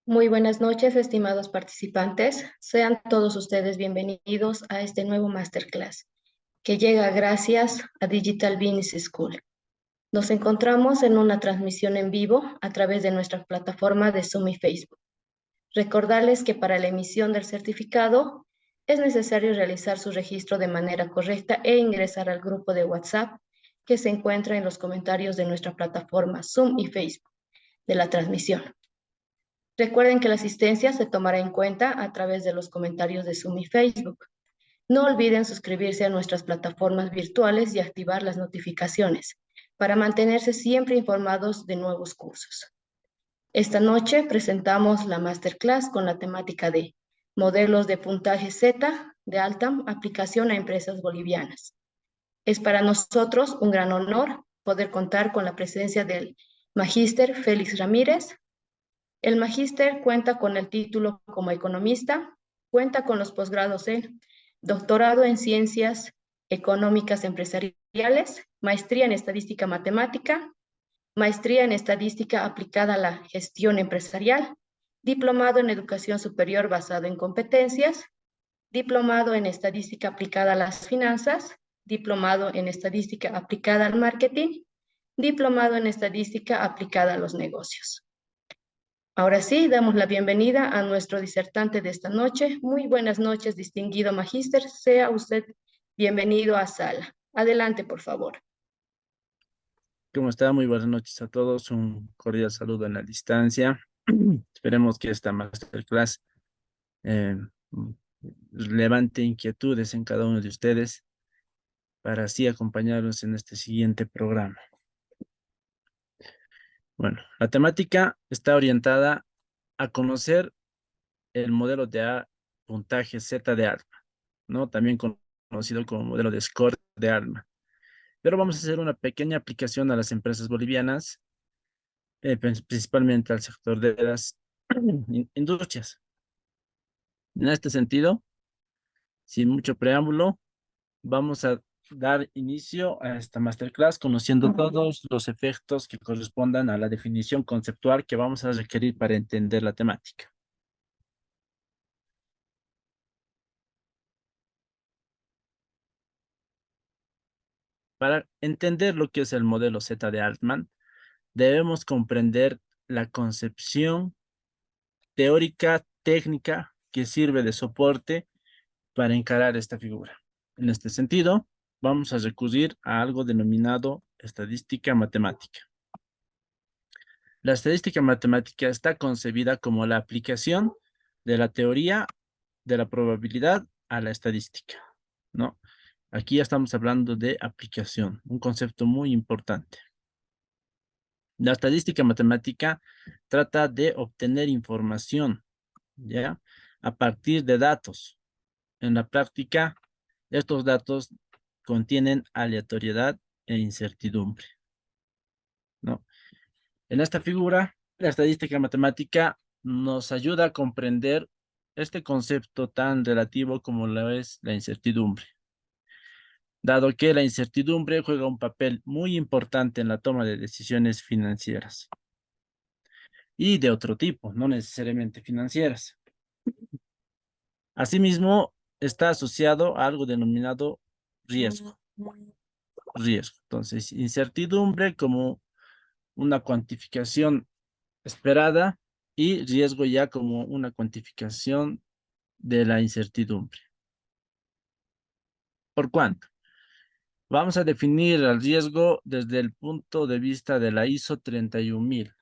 Muy buenas noches, estimados participantes. Sean todos ustedes bienvenidos a este nuevo masterclass que llega gracias a Digital Business School. Nos encontramos en una transmisión en vivo a través de nuestra plataforma de Zoom y Facebook. Recordarles que para la emisión del certificado es necesario realizar su registro de manera correcta e ingresar al grupo de WhatsApp que se encuentra en los comentarios de nuestra plataforma Zoom y Facebook de la transmisión. Recuerden que la asistencia se tomará en cuenta a través de los comentarios de Zoom y Facebook. No olviden suscribirse a nuestras plataformas virtuales y activar las notificaciones para mantenerse siempre informados de nuevos cursos. Esta noche presentamos la masterclass con la temática de modelos de puntaje Z de alta aplicación a empresas bolivianas. Es para nosotros un gran honor poder contar con la presencia del magíster Félix Ramírez. El magíster cuenta con el título como economista, cuenta con los posgrados en doctorado en ciencias económicas empresariales, maestría en estadística matemática, maestría en estadística aplicada a la gestión empresarial, diplomado en educación superior basado en competencias, diplomado en estadística aplicada a las finanzas, diplomado en estadística aplicada al marketing, diplomado en estadística aplicada a los negocios. Ahora sí, damos la bienvenida a nuestro disertante de esta noche. Muy buenas noches, distinguido magíster. Sea usted bienvenido a sala. Adelante, por favor. ¿Cómo está? Muy buenas noches a todos. Un cordial saludo en la distancia. Esperemos que esta masterclass eh, levante inquietudes en cada uno de ustedes para así acompañarnos en este siguiente programa. Bueno, la temática está orientada a conocer el modelo de puntaje Z de ALMA, ¿no? También conocido como modelo de score de ALMA. Pero vamos a hacer una pequeña aplicación a las empresas bolivianas, principalmente al sector de las industrias. En este sentido, sin mucho preámbulo, vamos a dar inicio a esta masterclass conociendo todos los efectos que correspondan a la definición conceptual que vamos a requerir para entender la temática. Para entender lo que es el modelo Z de Altman, debemos comprender la concepción teórica técnica que sirve de soporte para encarar esta figura. En este sentido, vamos a recurrir a algo denominado estadística matemática. La estadística matemática está concebida como la aplicación de la teoría de la probabilidad a la estadística, ¿no? Aquí ya estamos hablando de aplicación, un concepto muy importante. La estadística matemática trata de obtener información, ¿ya? A partir de datos. En la práctica, estos datos contienen aleatoriedad e incertidumbre, ¿no? En esta figura, la estadística matemática nos ayuda a comprender este concepto tan relativo como lo es la incertidumbre, dado que la incertidumbre juega un papel muy importante en la toma de decisiones financieras y de otro tipo, no necesariamente financieras. Asimismo, está asociado a algo denominado riesgo. Riesgo. Entonces, incertidumbre como una cuantificación esperada y riesgo ya como una cuantificación de la incertidumbre. ¿Por cuánto? Vamos a definir el riesgo desde el punto de vista de la ISO 31000,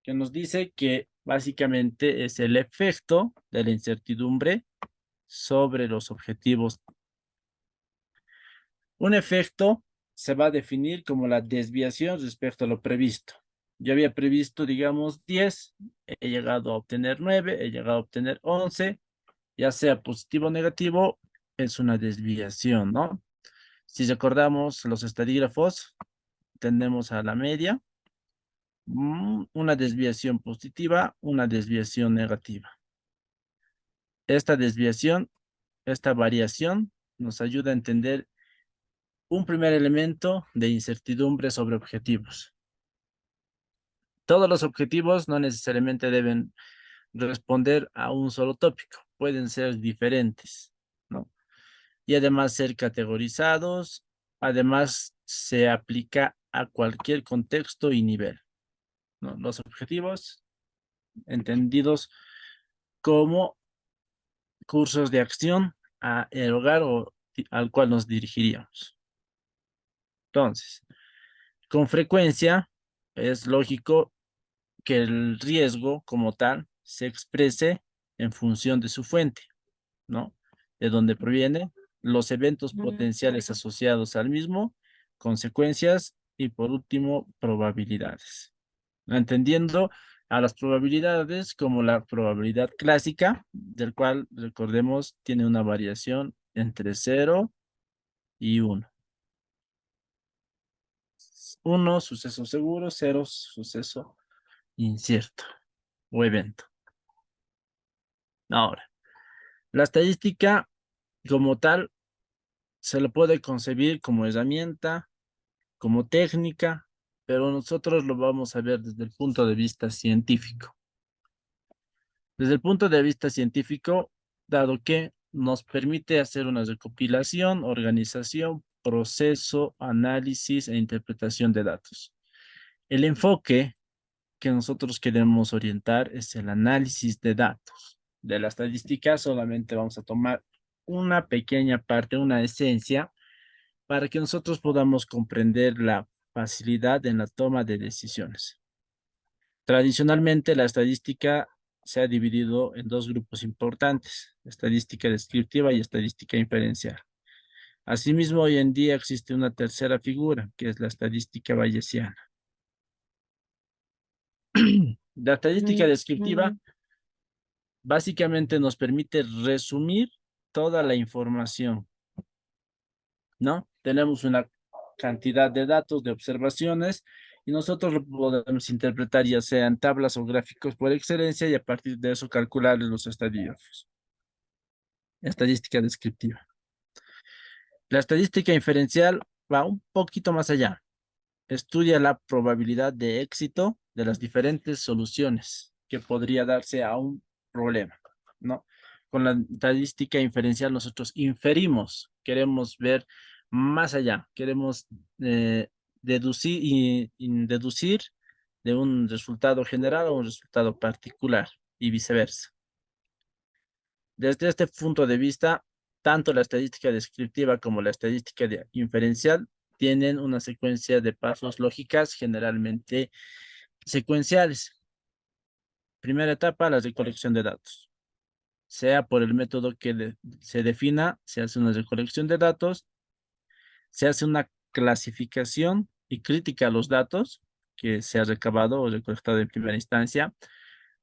que nos dice que básicamente es el efecto de la incertidumbre sobre los objetivos. Un efecto se va a definir como la desviación respecto a lo previsto. Yo había previsto, digamos, 10, he llegado a obtener 9, he llegado a obtener 11, ya sea positivo o negativo, es una desviación, ¿no? Si recordamos los estadígrafos, tendemos a la media, una desviación positiva, una desviación negativa. Esta desviación, esta variación, nos ayuda a entender un primer elemento de incertidumbre sobre objetivos. Todos los objetivos no necesariamente deben responder a un solo tópico, pueden ser diferentes, ¿no? Y además ser categorizados, además se aplica a cualquier contexto y nivel, ¿no? Los objetivos entendidos como cursos de acción a el hogar o al cual nos dirigiríamos. Entonces, con frecuencia es lógico que el riesgo como tal se exprese en función de su fuente, ¿no? De dónde proviene, los eventos potenciales asociados al mismo, consecuencias y por último, probabilidades. Entendiendo a las probabilidades como la probabilidad clásica, del cual, recordemos, tiene una variación entre 0 y 1. 1, suceso seguro; 0, suceso incierto o evento. Ahora, la estadística como tal se lo puede concebir como herramienta, como técnica, pero nosotros lo vamos a ver desde el punto de vista científico. Desde el punto de vista científico, dado que nos permite hacer una recopilación, organización, proceso, análisis e interpretación de datos. El enfoque que nosotros queremos orientar es el análisis de datos. De la estadística solamente vamos a tomar una pequeña parte, una esencia, para que nosotros podamos comprender la facilidad en la toma de decisiones. Tradicionalmente, la estadística se ha dividido en dos grupos importantes: estadística descriptiva y estadística inferencial. Asimismo, hoy en día existe una tercera figura, que es la estadística bayesiana. La estadística descriptiva básicamente nos permite resumir toda la información, ¿no? Tenemos una cantidad de datos, de observaciones, y nosotros lo podemos interpretar ya sean tablas o gráficos por excelencia, y a partir de eso calcular los estadísticos. Estadística descriptiva. La estadística inferencial va un poquito más allá. Estudia la probabilidad de éxito de las diferentes soluciones que podría darse a un problema, ¿no? Con la estadística inferencial nosotros inferimos, queremos ver más allá, queremos deducir y deducir de un resultado general a un resultado particular y viceversa. Desde este punto de vista, tanto la estadística descriptiva como la estadística inferencial tienen una secuencia de pasos lógicas generalmente secuenciales. Primera etapa, la recolección de datos. Sea por el método que se defina, se hace una recolección de datos, se hace una clasificación y crítica a los datos que se ha recabado o recolectado en primera instancia.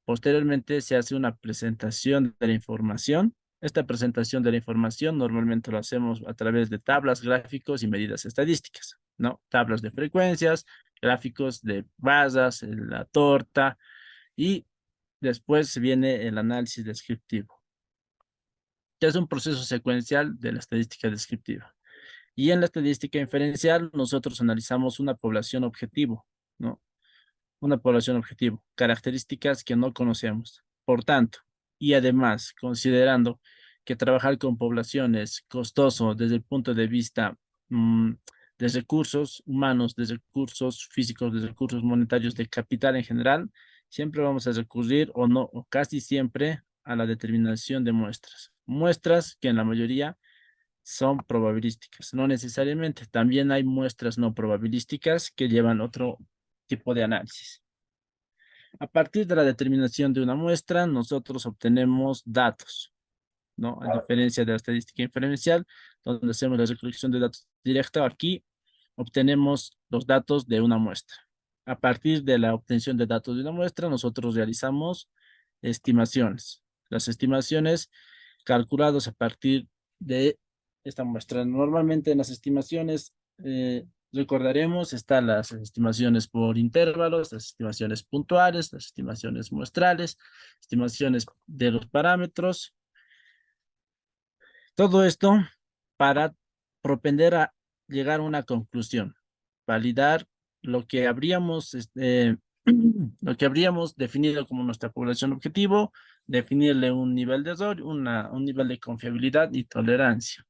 Posteriormente se hace una presentación de la información. Esta presentación de la información normalmente lo hacemos a través de tablas, gráficos y medidas estadísticas, ¿no? Tablas de frecuencias, gráficos de basas, la torta, y después viene el análisis descriptivo, que es un proceso secuencial de la estadística descriptiva. Y en la estadística inferencial nosotros analizamos una población objetivo, ¿no? Una población objetivo, características que no conocemos. Por tanto, y además, considerando que trabajar con población es costoso desde el punto de vista de recursos humanos, de recursos físicos, de recursos monetarios, de capital en general, siempre vamos a recurrir o no, o casi siempre a la determinación de muestras. Muestras que en la mayoría son probabilísticas, no necesariamente. También hay muestras no probabilísticas que llevan otro tipo de análisis. A partir de la determinación de una muestra, nosotros obtenemos datos, ¿no? A diferencia de la estadística inferencial, donde hacemos la recolección de datos directa, aquí obtenemos los datos de una muestra. A partir de la obtención de datos de una muestra, nosotros realizamos estimaciones. Las estimaciones calculadas a partir de esta muestra. Normalmente en las estimaciones, recordaremos, están las estimaciones por intervalos, las estimaciones puntuales, las estimaciones muestrales, estimaciones de los parámetros. Todo esto para propender a llegar a una conclusión, validar lo que habríamos lo que habríamos definido como nuestra población objetivo, definirle un nivel de error, un nivel de confiabilidad y tolerancia.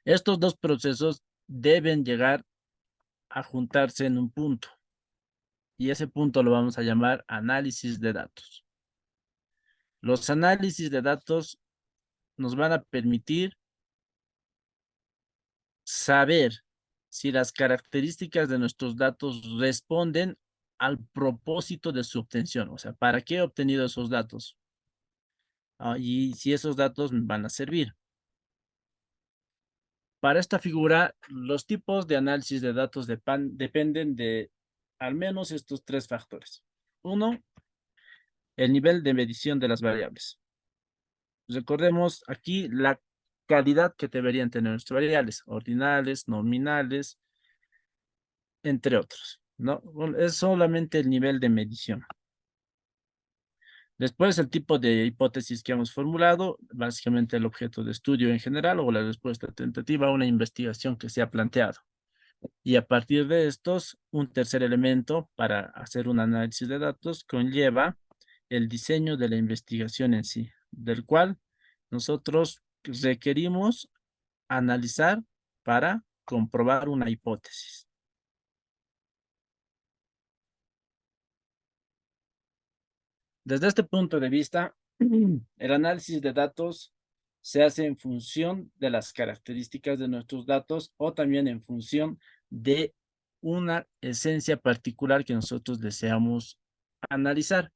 Estos dos procesos deben llegar a juntarse en un punto, y ese punto lo vamos a llamar análisis de datos. Los análisis de datos nos van a permitir saber si las características de nuestros datos responden al propósito de su obtención. O sea, ¿para qué he obtenido esos datos? Y si esos datos me van a servir. Para esta figura, los tipos de análisis de datos dependen de al menos estos tres factores. Uno, el nivel de medición de las variables. Recordemos aquí la calidad que deberían tener nuestras variables, ordinales, nominales, entre otros, ¿no? Es solamente el nivel de medición. Después, el tipo de hipótesis que hemos formulado, básicamente el objeto de estudio en general o la respuesta tentativa a una investigación que se ha planteado. Y a partir de estos, un tercer elemento para hacer un análisis de datos conlleva el diseño de la investigación en sí, del cual nosotros requerimos analizar para comprobar una hipótesis. Desde este punto de vista, el análisis de datos se hace en función de las características de nuestros datos o también en función de una esencia particular que nosotros deseamos analizar.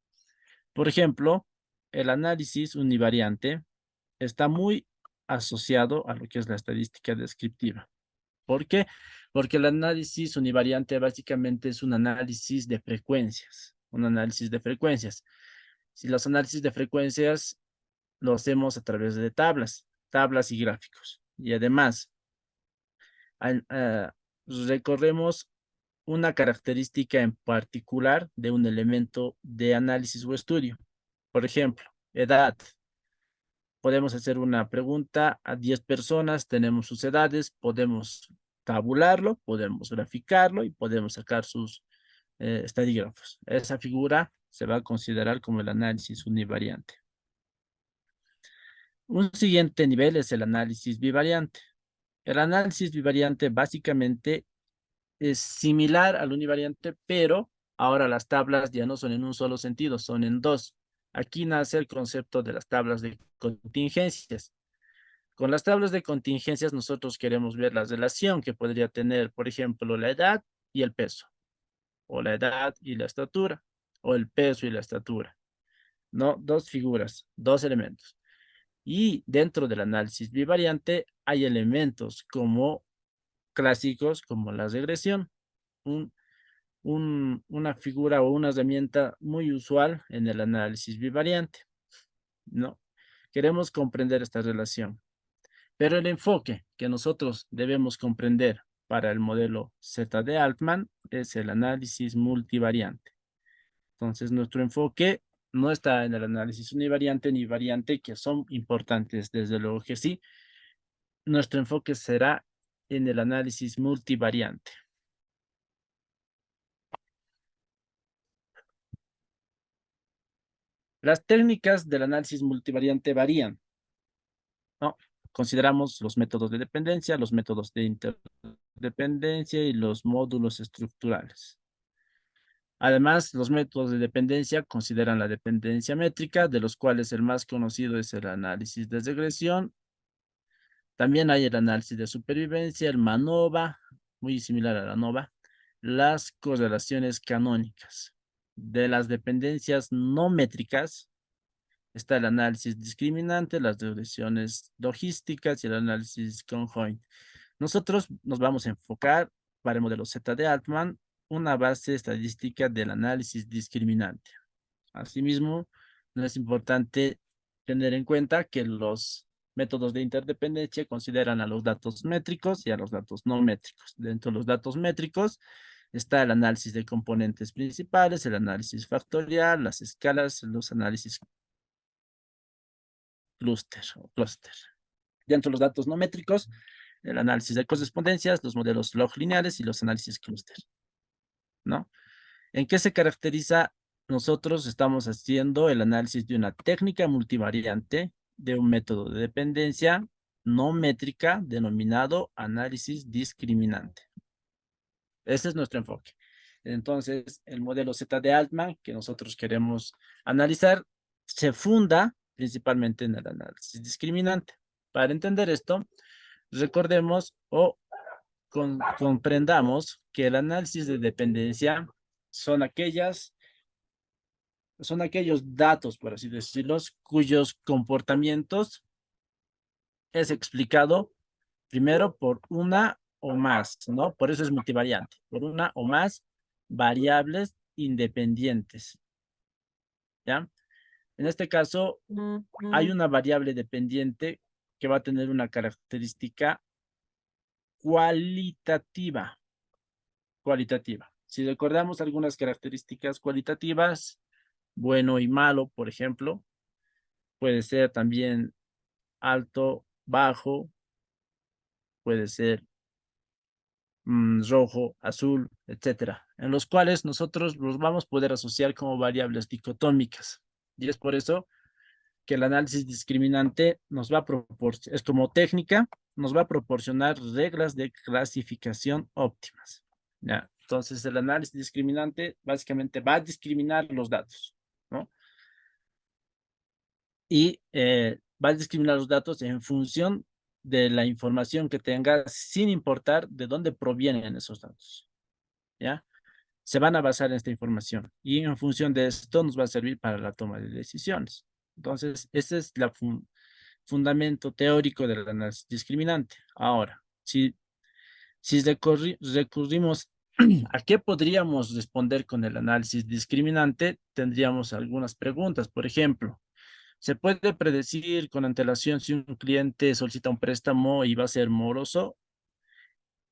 Por ejemplo, el análisis univariante está muy asociado a lo que es la estadística descriptiva. ¿Por qué? Porque el análisis univariante básicamente es un análisis de frecuencias, un análisis de frecuencias. Si los análisis de frecuencias lo hacemos a través de tablas y gráficos. Y además, recorremos una característica en particular de un elemento de análisis o estudio. Por ejemplo, edad. Podemos hacer una pregunta a 10 personas, tenemos sus edades, podemos tabularlo, podemos graficarlo y podemos sacar sus estadígrafos. Esa figura se va a considerar como el análisis univariante. Un siguiente nivel es el análisis bivariante. El análisis bivariante básicamente es similar al univariante, pero ahora las tablas ya no son en un solo sentido, son en dos. Aquí nace el concepto de las tablas de contingencias. Con las tablas de contingencias nosotros queremos ver la relación que podría tener, por ejemplo, la edad y el peso, o la edad y la estatura, o el peso y la estatura, ¿no? Dos figuras, dos elementos. Y dentro del análisis bivariante hay elementos como clásicos, como la regresión, un, una figura o una herramienta muy usual en el análisis bivariante, ¿no? Queremos comprender esta relación. Pero el enfoque que nosotros debemos comprender para el modelo Z de Altman es el análisis multivariante. Entonces, nuestro enfoque no está en el análisis univariante ni variante, que son importantes, desde luego que sí. Nuestro enfoque será en el análisis multivariante. Las técnicas del análisis multivariante varían, ¿no? Consideramos los métodos de dependencia, los métodos de interdependencia y los módulos estructurales. Además, los métodos de dependencia consideran la dependencia métrica, de los cuales el más conocido es el análisis de regresión. También hay el análisis de supervivencia, el MANOVA, muy similar a la ANOVA, las correlaciones canónicas. De las dependencias no métricas está el análisis discriminante, las regresiones logísticas y el análisis conjoint. Nosotros nos vamos a enfocar para el modelo Z de Altman una base estadística del análisis discriminante. Asimismo, no es importante tener en cuenta que los métodos de interdependencia consideran a los datos métricos y a los datos no métricos. Dentro de los datos métricos está el análisis de componentes principales, el análisis factorial, las escalas, los análisis clúster. Dentro de los datos no métricos, el análisis de correspondencias, los modelos log lineales y los análisis clúster, ¿no? ¿En qué se caracteriza? Nosotros estamos haciendo el análisis de una técnica multivariante de un método de dependencia no métrica denominado análisis discriminante. Ese es nuestro enfoque. Entonces, el modelo Z de Altman que nosotros queremos analizar se funda principalmente en el análisis discriminante. Para entender esto, recordemos o comprendamos que el análisis de dependencia son son aquellos datos, por así decirlo, cuyos comportamientos es explicado primero por una o más, ¿no? Por eso es multivariante, por una o más variables independientes, ¿ya? En este caso, hay una variable dependiente que va a tener una característica cualitativa, cualitativa. Si recordamos algunas características cualitativas, bueno y malo, por ejemplo, puede ser también alto, bajo, puede ser rojo, azul, etcétera, en los cuales nosotros los vamos a poder asociar como variables dicotómicas. Y es por eso que el análisis discriminante nos va a proporcionar, es como técnica, nos va a proporcionar reglas de clasificación óptimas. ¿Ya? Entonces, el análisis discriminante básicamente va a discriminar los datos, ¿no? Y va a discriminar los datos en función de la información que tenga, sin importar de dónde provienen esos datos, ¿ya? Se van a basar en esta información y en función de esto nos va a servir para la toma de decisiones. Entonces, ese es el fundamento teórico del análisis discriminante. Ahora, si recurrimos a qué podríamos responder con el análisis discriminante, tendríamos algunas preguntas. Por ejemplo, ¿se puede predecir con antelación si un cliente solicita un préstamo y va a ser moroso?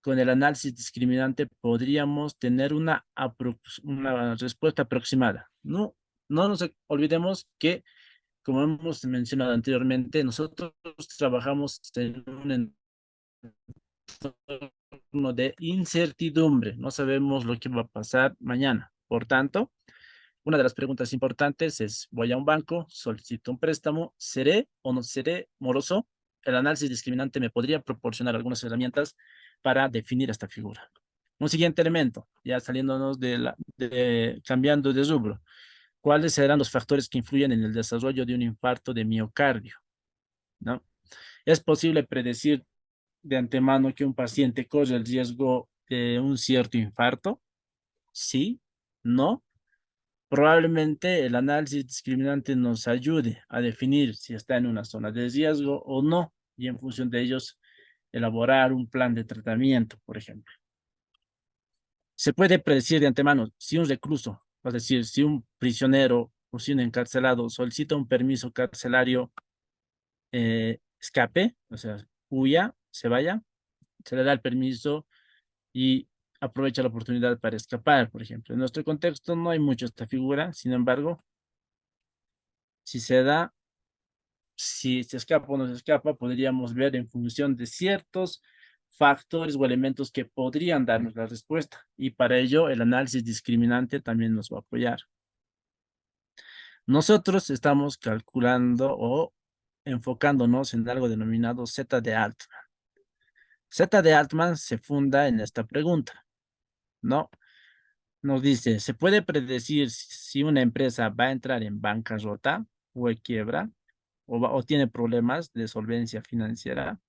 Con el análisis discriminante podríamos tener una respuesta aproximada. No nos olvidemos que, como hemos mencionado anteriormente, nosotros trabajamos en un entorno de incertidumbre. No sabemos lo que va a pasar mañana. Por tanto, una de las preguntas importantes es, voy a un banco, solicito un préstamo, ¿seré o no seré moroso? El análisis discriminante me podría proporcionar algunas herramientas para definir esta figura. Un siguiente elemento, ya saliéndonos cambiando de rubro. ¿Cuáles serán los factores que influyen en el desarrollo de un infarto de miocardio? ¿No? ¿Es posible predecir de antemano que un paciente corre el riesgo de un cierto infarto? Sí, no. Probablemente el análisis discriminante nos ayude a definir si está en una zona de riesgo o no, y en función de ellos elaborar un plan de tratamiento, por ejemplo. Se puede predecir de antemano si un recluso, es decir, si un prisionero o si un encarcelado solicita un permiso carcelario, escape, o sea, huya, se vaya, se le da el permiso y aprovecha la oportunidad para escapar, por ejemplo. En nuestro contexto no hay mucho esta figura, sin embargo, si se da, si se escapa o no se escapa, podríamos ver en función de ciertos factores o elementos que podrían darnos la respuesta. Y para ello, el análisis discriminante también nos va a apoyar. Nosotros estamos calculando o enfocándonos en algo denominado Z de Altman. Z de Altman se funda en esta pregunta, ¿no? Nos dice, ¿se puede predecir si una empresa va a entrar en bancarrota o en quiebra o tiene problemas de solvencia financiera?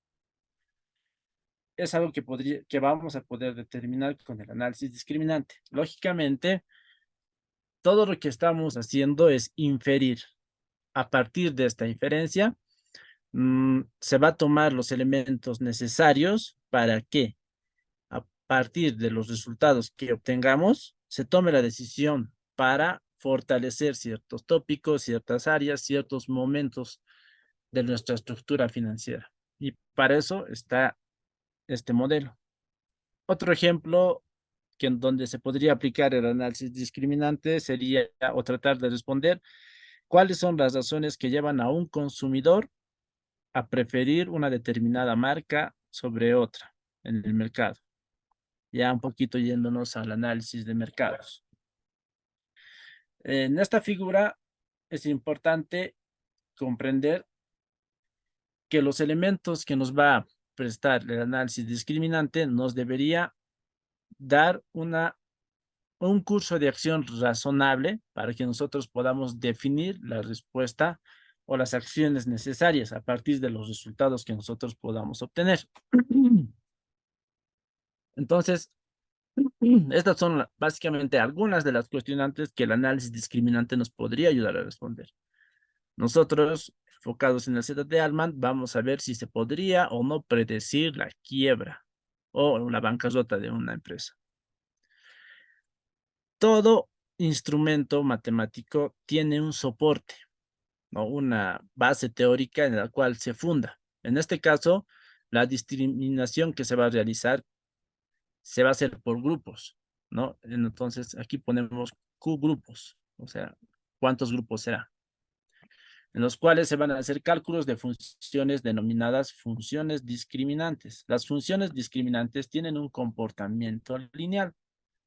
Es algo que vamos a poder determinar con el análisis discriminante. Lógicamente, todo lo que estamos haciendo es inferir. A partir de esta inferencia, se va a tomar los elementos necesarios para que, a partir de los resultados que obtengamos, se tome la decisión para fortalecer ciertos tópicos, ciertas áreas, ciertos momentos de nuestra estructura financiera. Y para eso está este modelo. Otro ejemplo que en donde se podría aplicar el análisis discriminante sería o tratar de responder cuáles son las razones que llevan a un consumidor a preferir una determinada marca sobre otra en el mercado. Ya un poquito yéndonos al análisis de mercados. En esta figura es importante comprender que los elementos que nos va a prestar el análisis discriminante nos debería dar un curso de acción razonable para que nosotros podamos definir la respuesta o las acciones necesarias a partir de los resultados que nosotros podamos obtener. Entonces, estas son básicamente algunas de las cuestionantes que el análisis discriminante nos podría ayudar a responder. Nosotros, enfocados en el Z de Altman, vamos a ver si se podría o no predecir la quiebra o la bancarrota de una empresa. Todo instrumento matemático tiene un soporte, ¿no? Una base teórica en la cual se funda. En este caso, la discriminación que se va a realizar se va a hacer por grupos, ¿no? Entonces, aquí ponemos Q grupos, o sea, ¿cuántos grupos será? En los cuales se van a hacer cálculos de funciones denominadas funciones discriminantes. Las funciones discriminantes tienen un comportamiento lineal.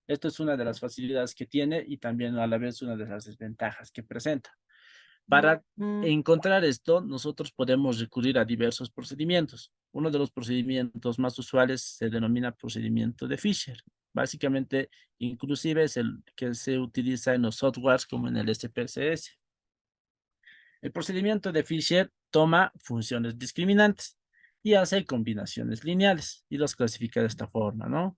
Esto es una de las facilidades que tiene y también a la vez una de las desventajas que presenta. Para encontrar esto, nosotros podemos recurrir a diversos procedimientos. Uno de los procedimientos más usuales se denomina procedimiento de Fisher. Básicamente, inclusive es el que se utiliza en los softwares como en el SPSS. El procedimiento de Fisher toma funciones discriminantes y hace combinaciones lineales y los clasifica de esta forma, ¿no?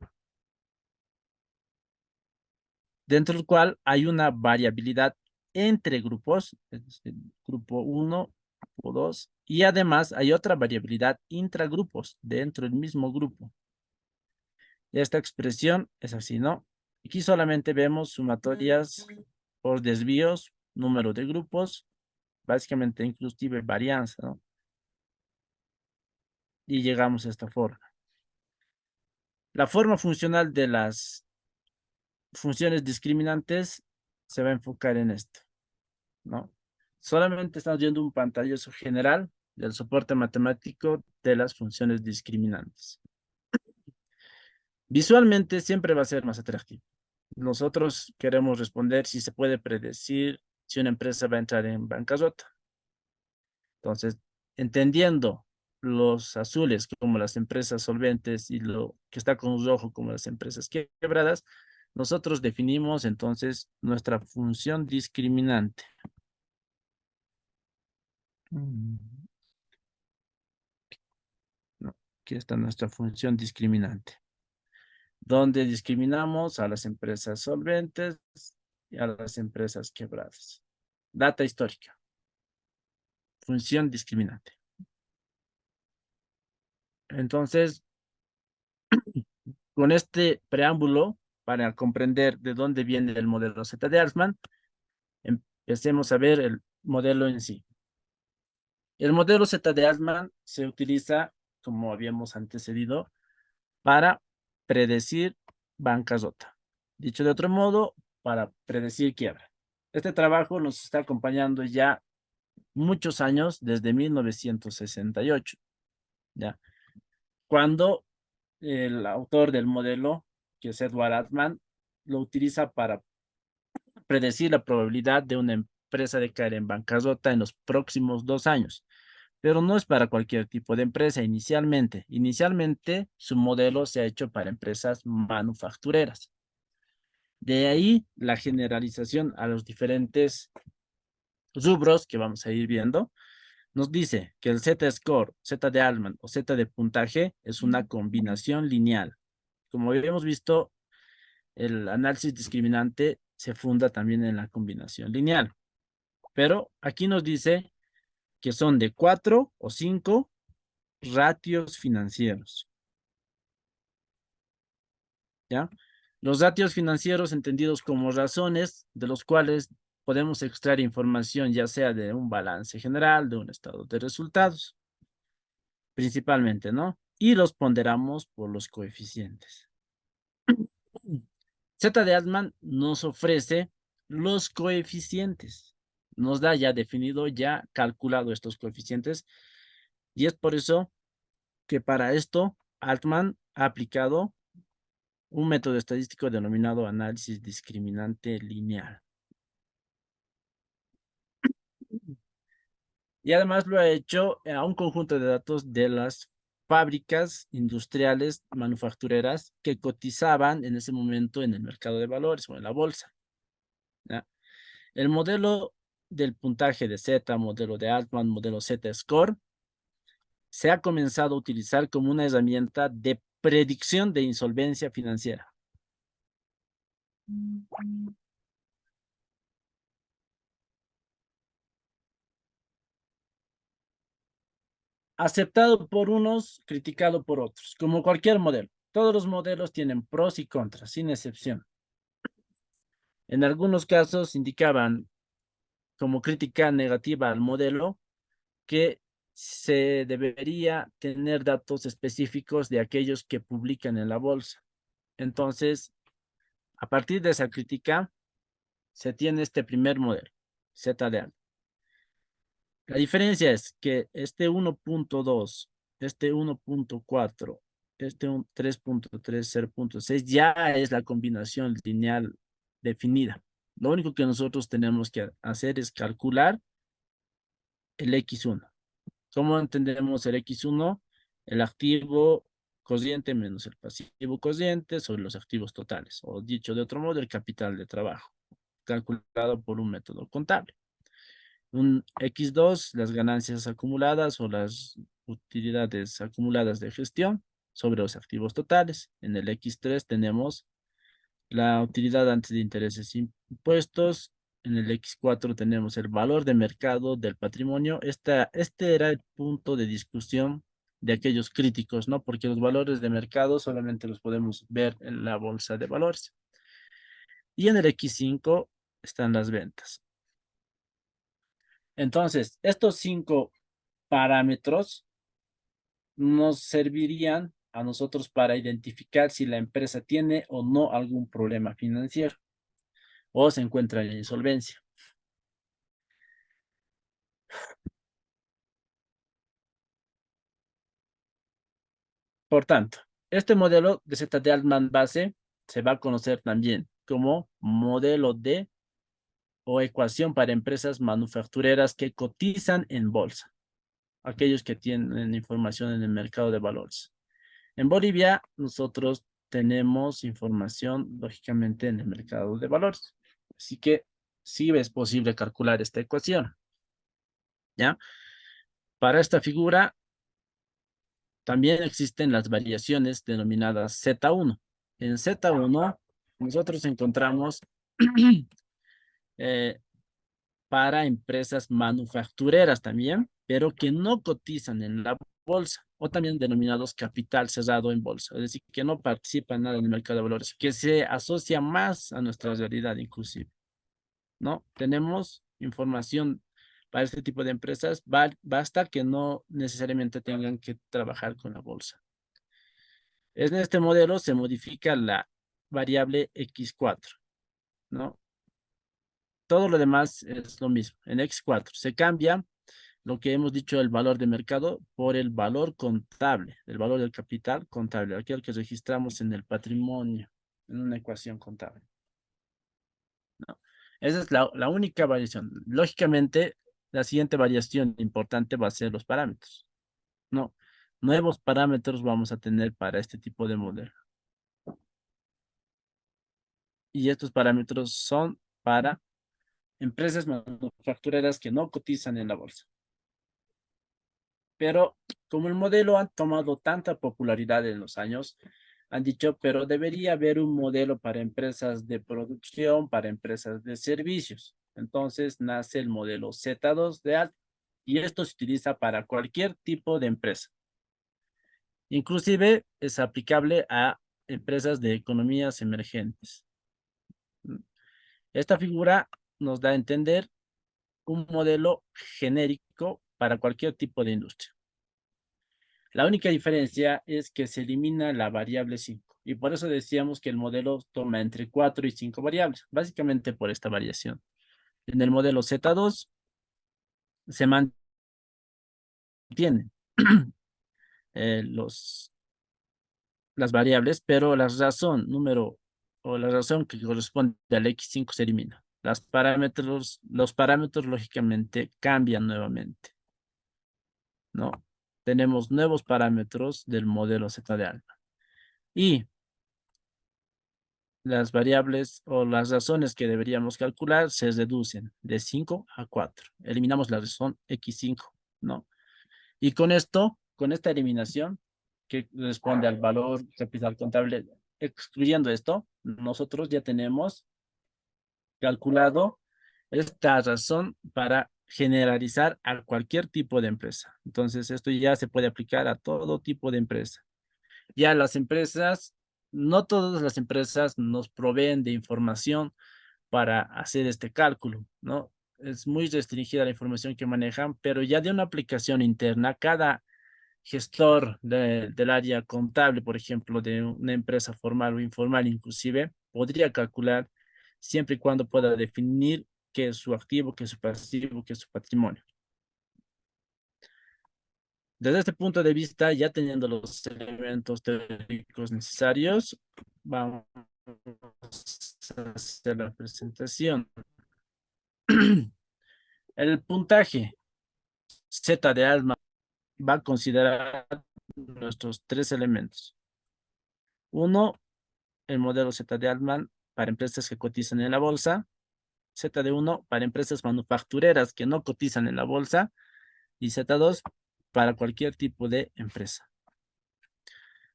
Dentro del cual hay una variabilidad entre grupos, es decir, grupo 1, grupo 2, y además hay otra variabilidad intragrupos dentro del mismo grupo. Esta expresión es así, ¿no? Aquí solamente vemos sumatorias por desvíos, número de grupos, básicamente inclusive varianza, ¿no? Y llegamos a esta forma. La forma funcional de las funciones discriminantes se va a enfocar en esto, ¿no? Solamente estamos viendo un pantallazo general del soporte matemático de las funciones discriminantes. Visualmente siempre va a ser más atractivo. Nosotros queremos responder si se puede predecir si una empresa va a entrar en bancarrota. Entonces, entendiendo los azules como las empresas solventes y lo que está con rojo como las empresas quebradas, nosotros definimos entonces nuestra función discriminante. No, aquí está nuestra función discriminante, donde discriminamos a las empresas solventes y a las empresas quebradas. Data histórica, función discriminante. Entonces, con este preámbulo, para comprender de dónde viene el modelo Z de Altman, empecemos a ver el modelo en sí. El modelo Z de Altman se utiliza, como habíamos antecedido, para predecir bancarrota. Dicho de otro modo, para predecir quiebra. Este trabajo nos está acompañando ya muchos años, desde 1968, ¿ya? Cuando el autor del modelo, que es Edward Altman, lo utiliza para predecir la probabilidad de una empresa de caer en bancarrota en los próximos 2 años. Pero no es para cualquier tipo de empresa inicialmente. Inicialmente, su modelo se ha hecho para empresas manufactureras. De ahí la generalización a los diferentes rubros que vamos a ir viendo. Nos dice que el Z-score, Z de Altman o Z de puntaje es una combinación lineal. Como habíamos visto, el análisis discriminante se funda también en la combinación lineal. Pero aquí nos dice que son de 4 o 5 ratios financieros. ¿Ya? Los ratios financieros entendidos como razones de los cuales podemos extraer información ya sea de un balance general, de un estado de resultados, principalmente, ¿no? Y los ponderamos por los coeficientes. Z de Altman nos ofrece los coeficientes. Nos da ya definido, ya calculado estos coeficientes. Y es por eso que para esto Altman ha aplicado un método estadístico denominado análisis discriminante lineal. Y además lo ha hecho a un conjunto de datos de las fábricas industriales manufactureras que cotizaban en ese momento en el mercado de valores o en la bolsa, ¿ya? El modelo del puntaje de Z, modelo de Altman, modelo Z-Score, se ha comenzado a utilizar como una herramienta de predicción de insolvencia financiera. Aceptado por unos, criticado por otros, como cualquier modelo. Todos los modelos tienen pros y contras, sin excepción. En algunos casos indicaban como crítica negativa al modelo que se debería tener datos específicos de aquellos que publican en la bolsa. Entonces, a partir de esa crítica, se tiene este primer modelo, ZDA. La diferencia es que este 1.2, este 1.4, este 3.3, 0.6 ya es la combinación lineal definida. Lo único que nosotros tenemos que hacer es calcular el X1. ¿Cómo entendemos el X1? El activo cociente menos el pasivo cociente sobre los activos totales, o dicho de otro modo, el capital de trabajo, calculado por un método contable. Un X2, las ganancias acumuladas o las utilidades acumuladas de gestión sobre los activos totales. En el X3 tenemos la utilidad antes de intereses e impuestos. En el X4 tenemos el valor de mercado del patrimonio. Este era el punto de discusión de aquellos críticos, ¿no? Porque los valores de mercado solamente los podemos ver en la bolsa de valores. Y en el X5 están las ventas. Entonces, estos 5 parámetros nos servirían a nosotros para identificar si la empresa tiene o no algún problema financiero o se encuentra en insolvencia. Por tanto, este modelo de Z de Altman base se va a conocer también como modelo de o ecuación para empresas manufactureras que cotizan en bolsa, aquellos que tienen información en el mercado de valores. En Bolivia, nosotros tenemos información, lógicamente, en el mercado de valores. Así que sí es posible calcular esta ecuación, ¿ya? Para esta figura, también existen las variaciones denominadas Z1. En Z1, nosotros encontramos eh, para empresas manufactureras también, pero que no cotizan en la bolsa, o también denominados capital cerrado en bolsa, es decir, que no participan nada en el mercado de valores, que se asocia más a nuestra realidad inclusive, ¿no? Tenemos información para este tipo de empresas, basta que no necesariamente tengan que trabajar con la bolsa. En este modelo se modifica la variable X4, ¿no? Todo lo demás es lo mismo. En X4 se cambia lo que hemos dicho, el valor de mercado por el valor contable, el valor del capital contable, aquel que registramos en el patrimonio, en una ecuación contable, ¿no? Esa es la única variación. Lógicamente, la siguiente variación importante va a ser los parámetros, ¿no? Nuevos parámetros vamos a tener para este tipo de modelo. Y estos parámetros son para empresas manufactureras que no cotizan en la bolsa. Pero como el modelo ha tomado tanta popularidad en los años, han dicho, pero debería haber un modelo para empresas de producción, para empresas de servicios. Entonces nace el modelo Z2 de Alt y esto se utiliza para cualquier tipo de empresa. Inclusive es aplicable a empresas de economías emergentes. Esta figura nos da a entender un modelo genérico para cualquier tipo de industria. La única diferencia es que se elimina la variable 5 y por eso decíamos que el modelo toma entre 4 y 5 variables, básicamente por esta variación. En el modelo Z2 se mantienen los, las variables, pero la razón número o la razón que corresponde al X5 se elimina. Los parámetros lógicamente cambian nuevamente. ¿no? Tenemos nuevos parámetros del modelo Z de Altman. Y las variables o las razones que deberíamos calcular se reducen de 5 a 4. Eliminamos la razón X5, ¿no? Y con esto, con esta eliminación, que responde al valor capital contable, excluyendo esto, nosotros ya tenemos calculado esta razón para generalizar a cualquier tipo de empresa. Entonces, esto ya se puede aplicar a todo tipo de empresa. Ya las empresas, no todas las empresas nos proveen de información para hacer este cálculo, ¿no? Es muy restringida la información que manejan, pero ya de una aplicación interna, cada gestor del área contable, por ejemplo, de una empresa formal o informal inclusive, podría calcular siempre y cuando pueda definir qué es su activo, qué es su pasivo, qué es su patrimonio. Desde este punto de vista, ya teniendo los elementos teóricos necesarios, vamos a hacer la presentación. El puntaje Z de ALMA va a considerar nuestros tres elementos. Uno, el modelo Z de Altman para empresas que cotizan en la bolsa, Z de 1 para empresas manufactureras que no cotizan en la bolsa y Z2 para cualquier tipo de empresa.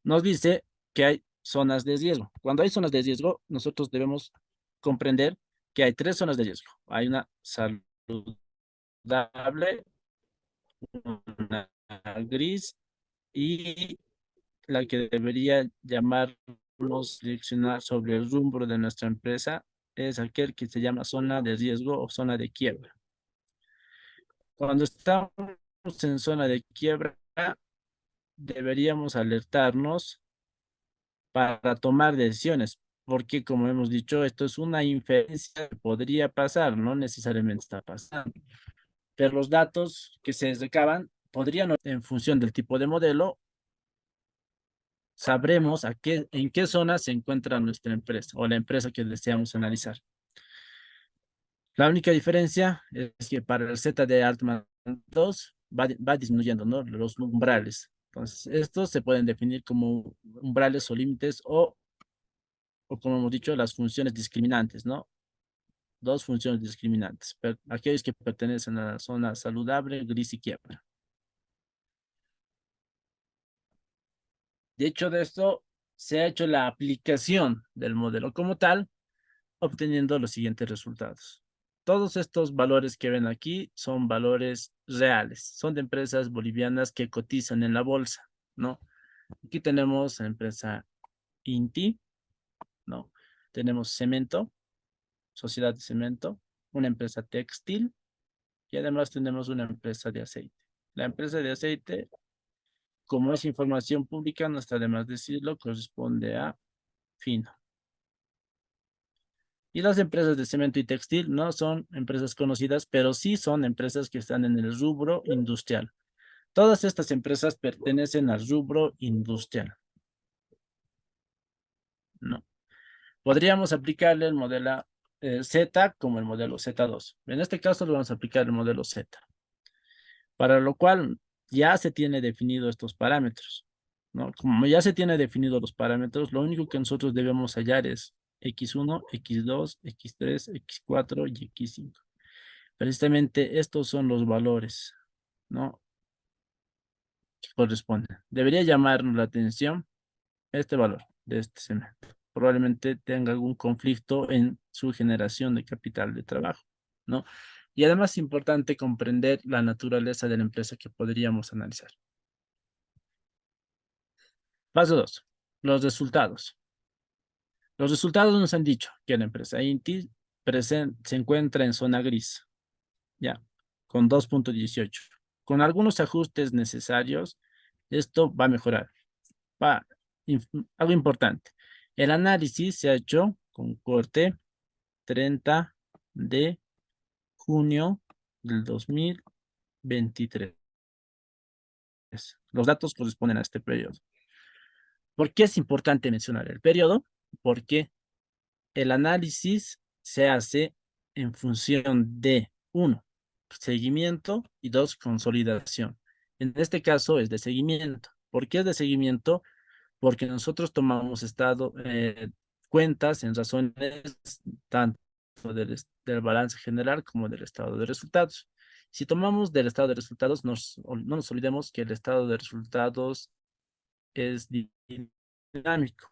Nos dice que hay zonas de riesgo. Cuando hay zonas de riesgo, nosotros debemos comprender que hay tres zonas de riesgo. Hay una saludable, una gris y la que debería llamarnos direccionar sobre el rumbo de nuestra empresa es aquel que se llama zona de riesgo o zona de quiebra. Cuando estamos en zona de quiebra, deberíamos alertarnos para tomar decisiones, porque como hemos dicho, esto es una inferencia que podría pasar, no necesariamente está pasando, pero los datos que se recaban podrían, en función del tipo de modelo, sabremos en qué zona se encuentra nuestra empresa o la empresa que deseamos analizar. La única diferencia es que para el Z de Altman 2 va disminuyendo, ¿no? Los umbrales. Entonces, estos se pueden definir como umbrales o límites o como hemos dicho, las funciones discriminantes, ¿no? Dos funciones discriminantes. Aquellos que pertenecen a la zona saludable, gris y quiebra. De hecho, de esto se ha hecho la aplicación del modelo como tal, obteniendo los siguientes resultados. Todos estos valores que ven aquí son valores reales, son de empresas bolivianas que cotizan en la bolsa, ¿no? Aquí tenemos la empresa INTI, ¿no? Tenemos cemento, sociedad de cemento, una empresa textil y además tenemos una empresa de aceite. La empresa de aceite, como es información pública, no está de más decirlo, corresponde a Fino. Y las empresas de cemento y textil no son empresas conocidas, pero sí son empresas que están en el rubro industrial. Todas estas empresas pertenecen al rubro industrial. No. Podríamos aplicarle el modelo Z como el modelo Z2. En este caso le vamos a aplicar el modelo Z, para lo cual ya se tiene definido estos parámetros, ¿no? Como ya se tiene definido los parámetros, lo único que nosotros debemos hallar es X1, X2, X3, X4 y X5. Precisamente estos son los valores, ¿no? Que corresponden. Debería llamarnos la atención este valor de este cemento. Probablemente tenga algún conflicto en su generación de capital de trabajo, ¿no? Y además es importante comprender la naturaleza de la empresa que podríamos analizar. Paso 2. Los resultados. Los resultados nos han dicho que la empresa INTI se encuentra en zona gris, ya, con 2.18. Con algunos ajustes necesarios, esto va a mejorar. Algo importante. El análisis se ha hecho con corte 30 de junio del 2023. Los datos corresponden a este periodo. ¿Por qué es importante mencionar el periodo? Porque el análisis se hace en función de, uno, seguimiento y dos, consolidación. En este caso es de seguimiento. ¿Por qué es de seguimiento? Porque nosotros tomamos cuentas en razones tanto del balance general como del estado de resultados. Si tomamos del estado de resultados, no nos olvidemos que el estado de resultados es dinámico,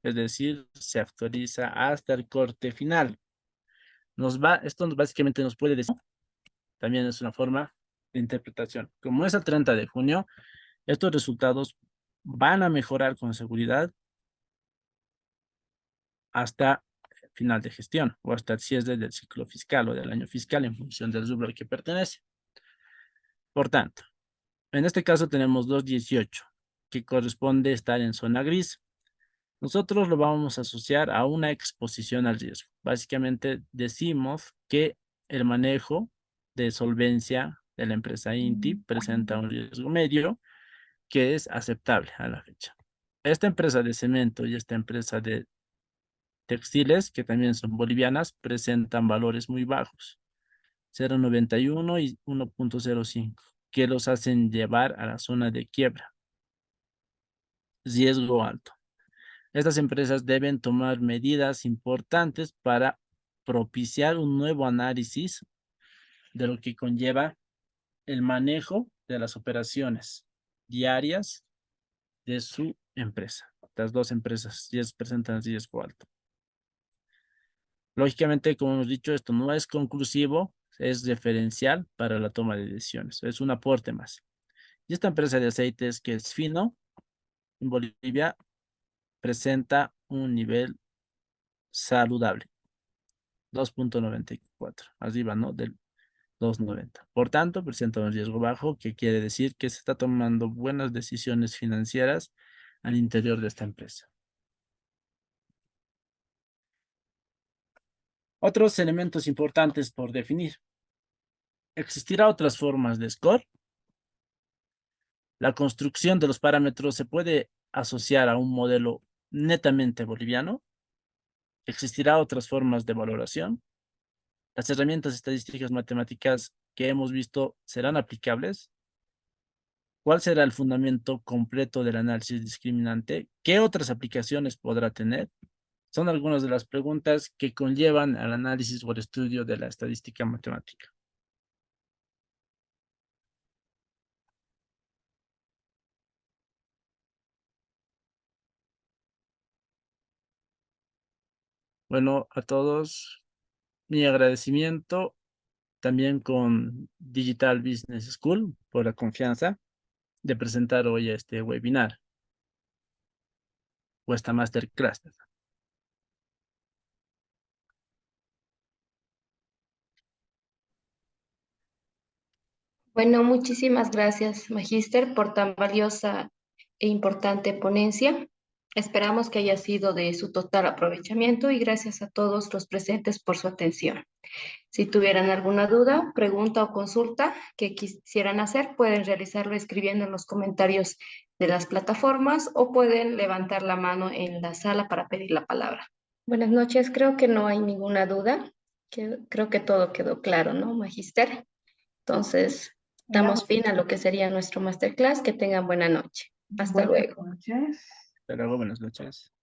es decir, se actualiza hasta el corte final. Básicamente nos puede decir, también es una forma de interpretación. Como es el 30 de junio, estos resultados van a mejorar con seguridad hasta final de gestión o hasta el cierre del ciclo fiscal o del año fiscal en función del rubro al que pertenece. Por tanto, en este caso tenemos 2.18, que corresponde estar en zona gris. Nosotros lo vamos a asociar a una exposición al riesgo. Básicamente decimos que el manejo de solvencia de la empresa INTI presenta un riesgo medio que es aceptable a la fecha. Esta empresa de cemento y esta empresa de textiles, que también son bolivianas, presentan valores muy bajos, 0,91 y 1,05, que los hacen llevar a la zona de quiebra, riesgo alto. Estas empresas deben tomar medidas importantes para propiciar un nuevo análisis de lo que conlleva el manejo de las operaciones diarias de su empresa. Las dos empresas ya presentan riesgo alto. Lógicamente, como hemos dicho, esto no es conclusivo, es referencial para la toma de decisiones, es un aporte más. Y esta empresa de aceites que es fino, en Bolivia, presenta un nivel saludable, 2,94, arriba, ¿no? Del 2,90. Por tanto, presenta un riesgo bajo, que quiere decir que se está tomando buenas decisiones financieras al interior de esta empresa. Otros elementos importantes por definir. ¿Existirá otras formas de score? La construcción de los parámetros se puede asociar a un modelo netamente boliviano. ¿Existirá otras formas de valoración? Las herramientas estadísticas matemáticas que hemos visto serán aplicables. ¿Cuál será el fundamento completo del análisis discriminante? ¿Qué otras aplicaciones podrá tener? Son algunas de las preguntas que conllevan al análisis o al estudio de la estadística matemática. Bueno, a todos mi agradecimiento también con Digital Business School por la confianza de presentar hoy este webinar o esta masterclass. Bueno, muchísimas gracias, Magíster, por tan valiosa e importante ponencia. Esperamos que haya sido de su total aprovechamiento y gracias a todos los presentes por su atención. Si tuvieran alguna duda, pregunta o consulta que quisieran hacer, pueden realizarlo escribiendo en los comentarios de las plataformas o pueden levantar la mano en la sala para pedir la palabra. Buenas noches, creo que no hay ninguna duda, creo que todo quedó claro, ¿no, Magíster? Entonces, damos fin a lo que sería nuestro masterclass. Que tengan buena noche. Hasta luego. Hasta luego, buenas noches.